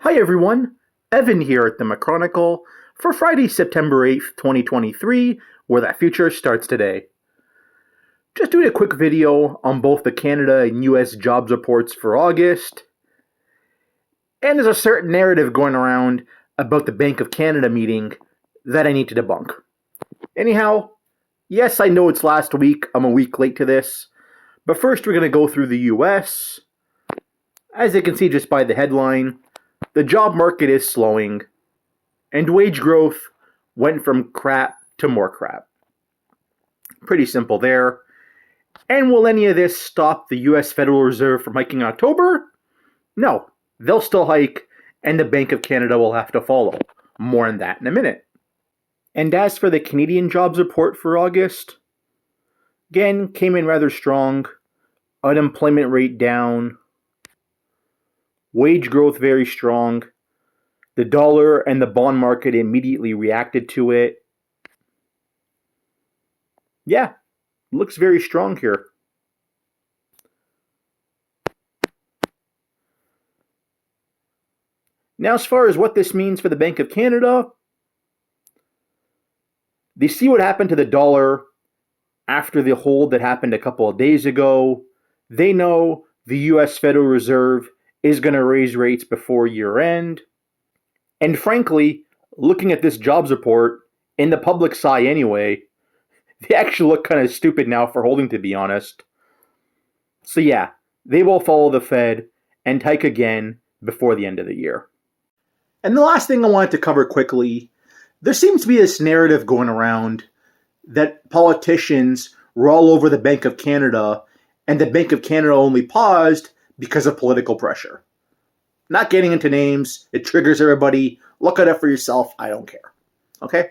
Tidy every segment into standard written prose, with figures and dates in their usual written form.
Hi everyone, Evan here at the McChronicle for Friday, September 8th, 2023, where that future starts today. Just doing a quick video on both the Canada and US jobs reports for August. And there's a certain narrative going around about the Bank of Canada meeting that I need to debunk. Anyhow, yes, I know it's last week, I'm a week late to this, but first we're going to go through the US. As you can see just by the headline, the job market is slowing, and wage growth went from crap to more crap. Pretty simple there. And will any of this stop the US Federal Reserve from hiking in October? No, they'll still hike, and the Bank of Canada will have to follow. More on that in a minute. And as for the Canadian jobs report for August, again, came in rather strong. Unemployment rate down. Wage growth very strong. The dollar and the bond market immediately reacted to it. Yeah, looks very strong here. Now, as far as what this means for the Bank of Canada, they see what happened to the dollar after the hold that happened a couple of days ago. They know the US Federal Reserve is going to raise rates before year end. And frankly, looking at this jobs report, in the public's eye anyway, they actually look kind of stupid now for holding, to be honest. So yeah, they will follow the Fed and hike again before the end of the year. And the last thing I wanted to cover quickly, there seems to be this narrative going around that politicians were all over the Bank of Canada, and the Bank of Canada only paused because of political pressure. Not getting into names, it triggers everybody. Look at it for yourself, I don't care. Okay?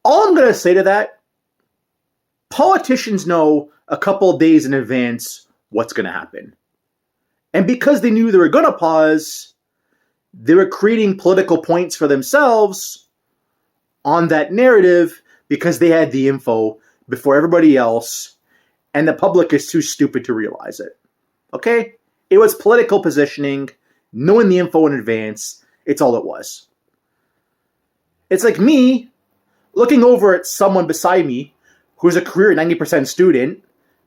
All I'm going to say to that, politicians know a couple of days in advance what's going to happen. And because they knew they were going to pause, they were creating political points for themselves on that narrative because they had the info before everybody else, and the public is too stupid to realize it. Okay? It was political positioning, knowing the info in advance. It's all it was. It's like me looking over at someone beside me who's a career 90% student,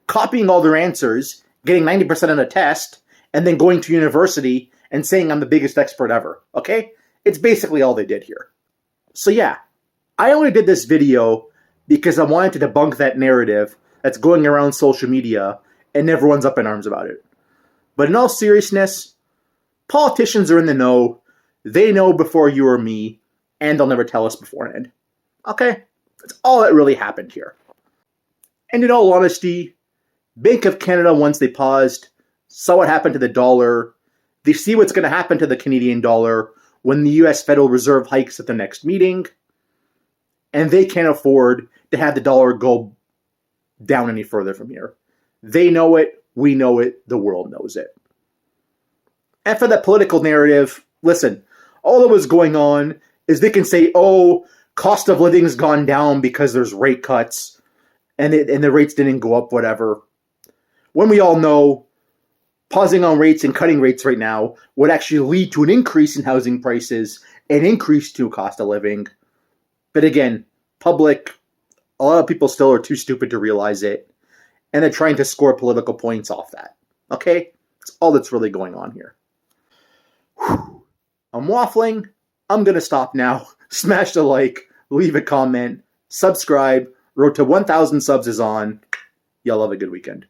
copying all their answers, getting 90% on a test, and then going to university and saying I'm the biggest expert ever. Okay? It's basically all they did here. So yeah, I only did this video because I wanted to debunk that narrative that's going around social media and everyone's up in arms about it. But in all seriousness, politicians are in the know. They know before you or me, and they'll never tell us beforehand. Okay? That's all that really happened here. And in all honesty, Bank of Canada, once they paused, saw what happened to the dollar. They see what's going to happen to the Canadian dollar when the US Federal Reserve hikes at the next meeting. And they can't afford to have the dollar go down any further from here. They know it. We know it. The world knows it. And for that political narrative, listen, all that was going on is they can say, oh, cost of living's gone down because there's rate cuts and the rates didn't go up, whatever. When we all know pausing on rates and cutting rates right now would actually lead to an increase in housing prices, an increase to cost of living. But again, a lot of people still are too stupid to realize it. And they're trying to score political points off that. Okay? That's all that's really going on here. Whew. I'm waffling. I'm going to stop now. Smash the like, leave a comment, subscribe. Road to 1,000 subs is on. Y'all have a good weekend.